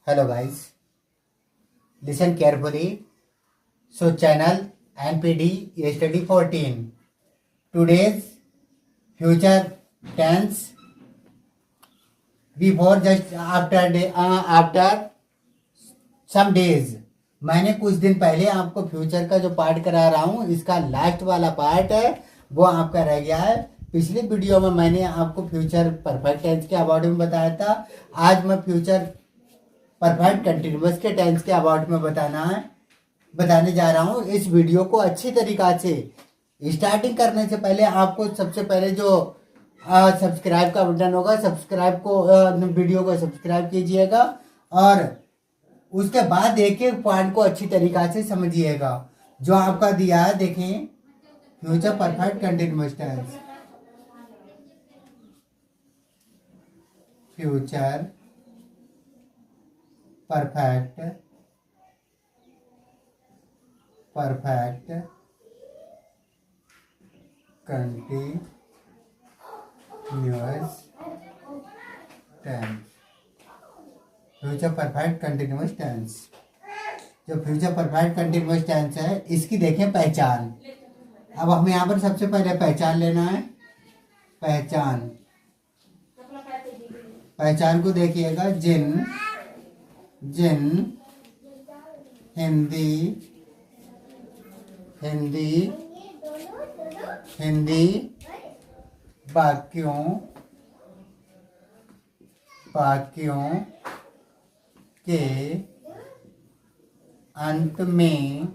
Hello guys, listen carefully. So channel NPD Study 14. Today's future tense before just after some days. मैंने कुछ दिन पहले आपको future का जो पार्ट करा रहा हूँ, इसका लास्ट वाला पार्ट है वो आपका रह गया है। पिछली वीडियो में मैंने आपको फ्यूचर परफेक्ट टेंस के अबाउट में बताया था। आज मैं फ्यूचर परफेक्ट कंटिन्यूअस के टेंस के अबाउट में बताने जा रहा हूँ। इस वीडियो को अच्छी तरीका से स्टार्टिंग करने से पहले आपको सबसे पहले जो सब्सक्राइब का बटन होगा, वीडियो को सब्सक्राइब कीजिएगा और उसके बाद एक एक पॉइंट को अच्छी तरीका से समझिएगा। जो आपका दिया है देखें, future perfect continuous tense, future perfect continuous tense, future perfect continuous tense. जो फ्यूचर परफेक्ट कंटिन्यूअस टेंस है, इसकी देखें पहचान। अब हमें यहाँ पर सबसे पहले पहचान लेना है। पहचान को देखिएगा। जिन हिंदी वाक्यों के अंत में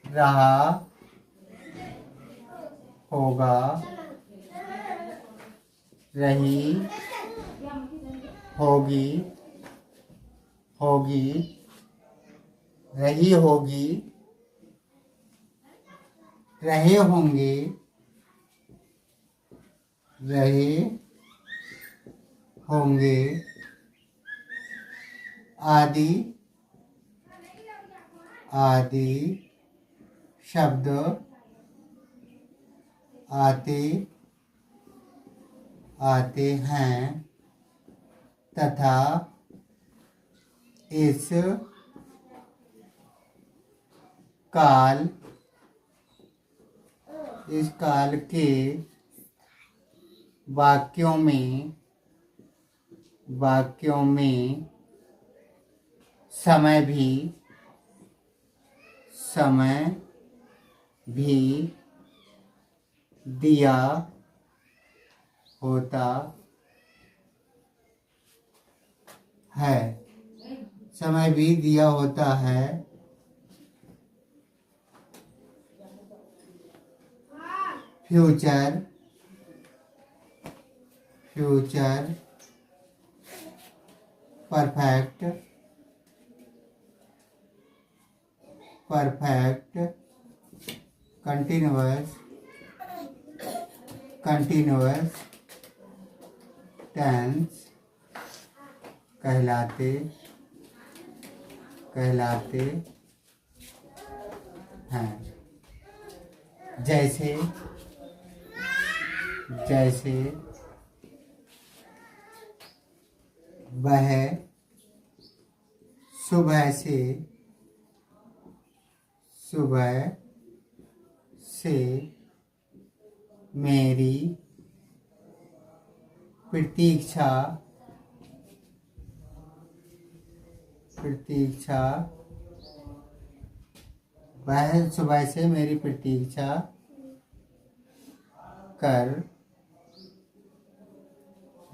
रहा होगा, रही होगी, रही होगी, रहे होंगे, रहे होंगे आदि शब्द आते हैं तथा इस काल के वाक्यों में समय भी दिया होता है। समय भी दिया होता है। फ्यूचर परफेक्ट कंटिन्यूअस टेंस कहलाते हैं। जैसे वह सुबह से मेरी प्रतीक्षा वह सुबह से मेरी प्रतीक्षा कर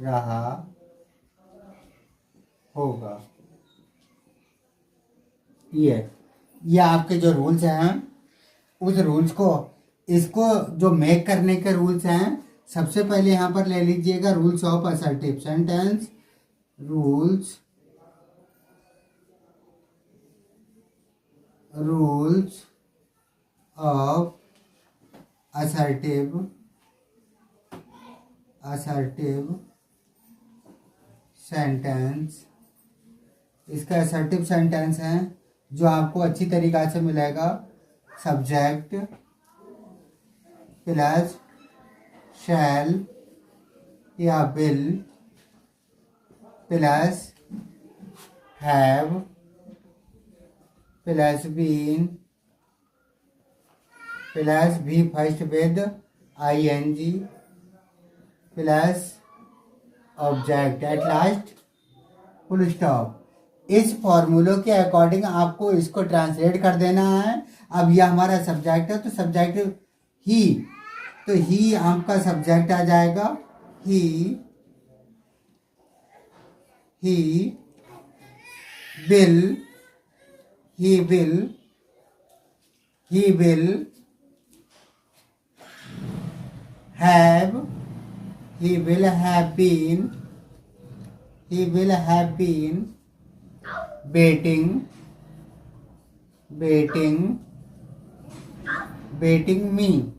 रहा होगा। ये आपके जो रूल्स हैं, उस रूल्स को, इसको जो मेक करने के रूल्स हैं, सबसे पहले यहाँ पर ले लीजिएगा rules of assertive sentence. Rules of assertive sentence. इसका असर्टिव सेंटेंस है जो आपको अच्छी तरीका से मिलेगा। सब्जेक्ट प्लस शैल या will plus have plus been plus भी first with ing plus object at last full stop. इस फॉर्मूलों के अकॉर्डिंग आपको इसको ट्रांसलेट कर देना है। अब यह हमारा सब्जेक्ट है तो सब्जेक्ट ही, तो ही आपका सब्जेक्ट आ जाएगा। He will he will have been waiting me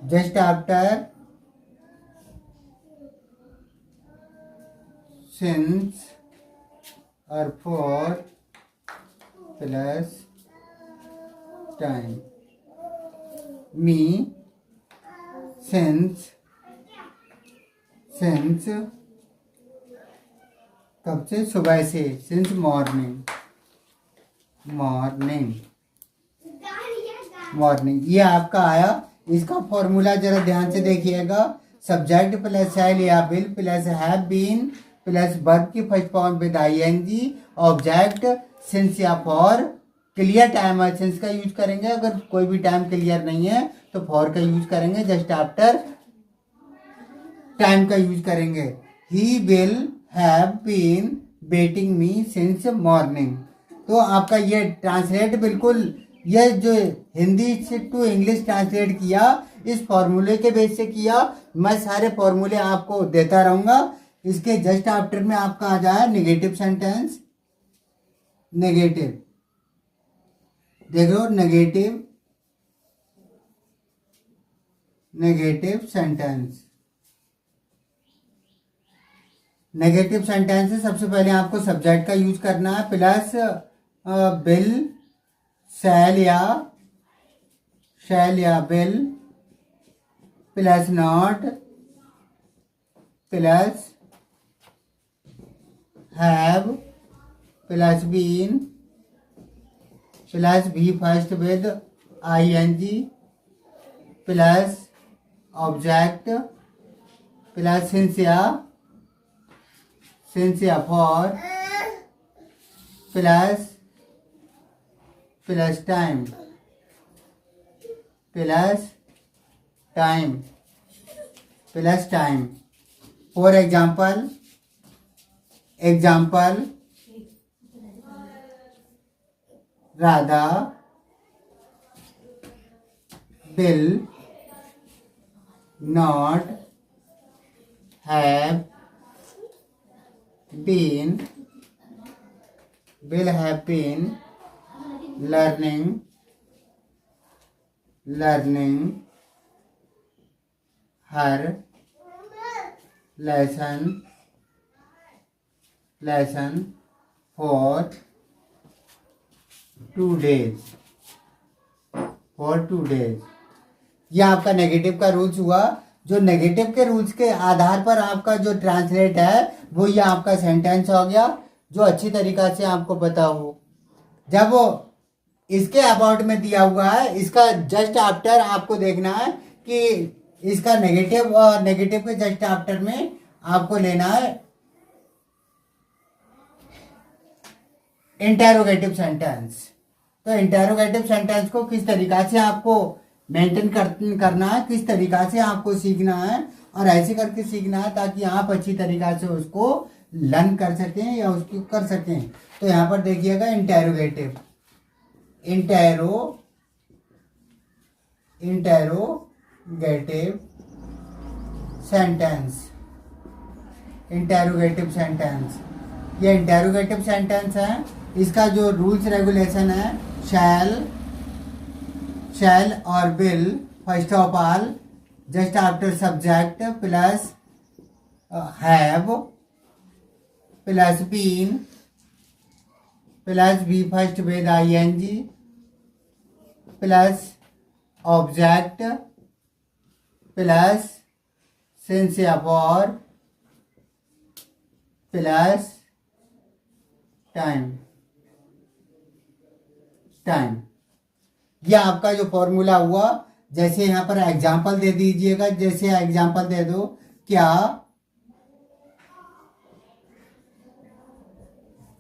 just after, since or for plus time, me since कब से, सुबह से, सिंस मॉर्निंग ये आपका आया। इसका फॉर्मूला जरा ध्यान से देखिएगा। सब्जेक्ट प्लस शैल या will plus have been plus verb की first form with ing object since या फॉर। क्लियर टाइम है सिंस का यूज करेंगे, अगर कोई भी टाइम क्लियर नहीं है तो फॉर का यूज करेंगे, जस्ट आफ्टर टाइम का यूज करेंगे। He will have been waiting me since morning. तो आपका ये ट्रांसलेट बिल्कुल, ये जो हिंदी से टू इंग्लिश ट्रांसलेट किया इस फॉर्मूले के बेस से किया। मैं सारे फॉर्मूले आपको देता रहूंगा। इसके जस्ट आफ्टर में आपका आ जाए नेगेटिव सेंटेंस। नेगेटिव देखो, नेगेटिव सेंटेंस। नेगेटिव सेंटेंस से सबसे पहले आपको सब्जेक्ट का यूज करना है प्लस विल शैल या will plus not plus have plus been plus भी first with ing plus object plus since या for plus time for example Radha will not have been learning her lesson for 2 days। यह आपका negative का rules हुआ। जो negative के rules के आधार पर आपका जो ट्रांसलेट है वो ये आपका सेंटेंस हो गया, जो अच्छी तरीका से आपको पता हो। जब वो इसके अबाउट में दिया हुआ है, इसका जस्ट आफ्टर आपको देखना है कि इसका नेगेटिव और नेगेटिव के जस्ट आफ्टर में आपको लेना है इंटेरोगेटिव सेंटेंस। तो इंटेरोगेटिव सेंटेंस को किस तरीका से आपको मेंटेन करना है, किस तरीका से आपको सीखना है, और ऐसे करके सीखना है ताकि आप अच्छी तरीका से उसको लर्न कर सकें या उसको कर सकें। तो यहाँ पर देखिएगा इंटेरोगेटिव सेंटेंस। ये इंटेरोगेटिव सेंटेंस है। इसका जो रूल्स रेगुलेशन है, शैल और will first of all just after subject plus have plus been plus V first with ing plus object plus since या फॉर प्लस टाइम टाइम। ये आपका जो फॉर्मूला हुआ, जैसे यहाँ पर एग्जाम्पल दे दीजिएगा, जैसे एग्जाम्पल दे दो, क्या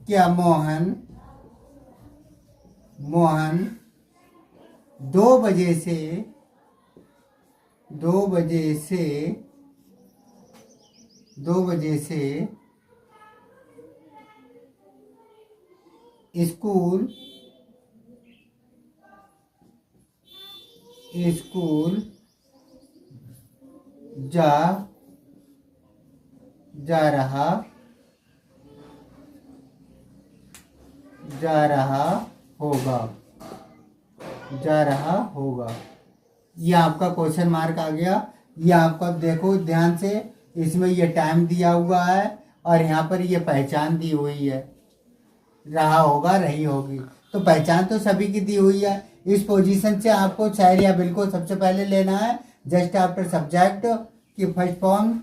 क्या मोहन 2 बजे से 2 बजे से स्कूल जा जा रहा होगा। ये आपका क्वेश्चन मार्क आ गया। ये आपका देखो ध्यान से, इसमें ये टाइम दिया हुआ है और यहाँ पर ये पहचान दी हुई है, रहा होगा, रही होगी। तो पहचान तो सभी की दी हुई है। इस पोजीशन से आपको शहर या बिल को सबसे पहले लेना है, जस्ट आफ्टर सब्जेक्ट की फर्स्ट फॉर्म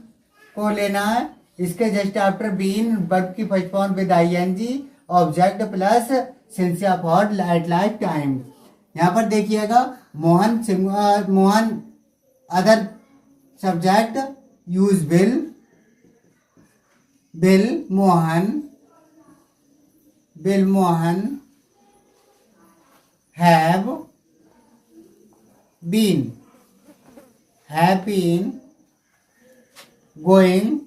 को लेना है। इसके जस्ट आफ्टर बीन वर्ब की first form with ING, object plus since of hot at life time. यहाँ पर देखिएगा Mohan other subject use will Mohan have been going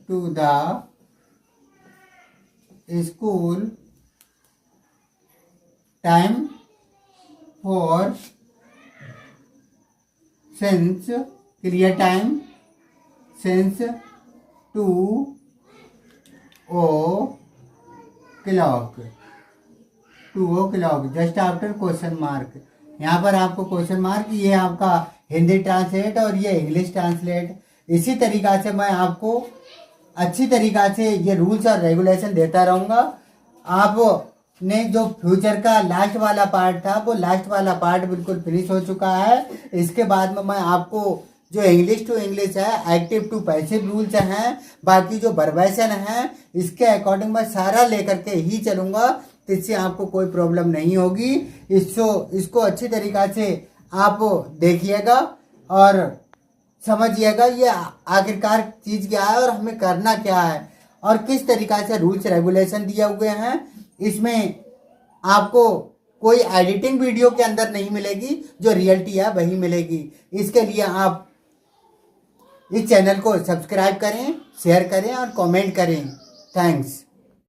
to the school time for since clear time since 2 o'clock just after question mark. यहाँ पर आपको question mark, ये आपका Hindi translate और ये इंग्लिश ट्रांसलेट। इसी तरीका से मैं आपको अच्छी तरीका से ये रूल्स और रेगुलेशन देता रहूँगा। आपने जो फ्यूचर का लास्ट वाला पार्ट था, वो लास्ट वाला पार्ट बिल्कुल फिनिश हो चुका है। इसके बाद में मैं आपको जो इंग्लिश टू इंग्लिश है, एक्टिव टू पैसिव रूल्स हैं, बाकी जो वर्बेशन है, इसके अकॉर्डिंग मैं सारा लेकर के ही चलूँगा, तो इससे आपको कोई प्रॉब्लम नहीं होगी। इसको अच्छी तरीका से आप देखिएगा और समझिएगा ये आखिरकार चीज़ क्या है और हमें करना क्या है और किस तरीका से रूल्स रेगुलेशन दिए हुए हैं। इसमें आपको कोई एडिटिंग वीडियो के अंदर नहीं मिलेगी, जो रियलिटी है वही मिलेगी। इसके लिए आप इस चैनल को सब्सक्राइब करें, शेयर करें और कमेंट करें। थैंक्स।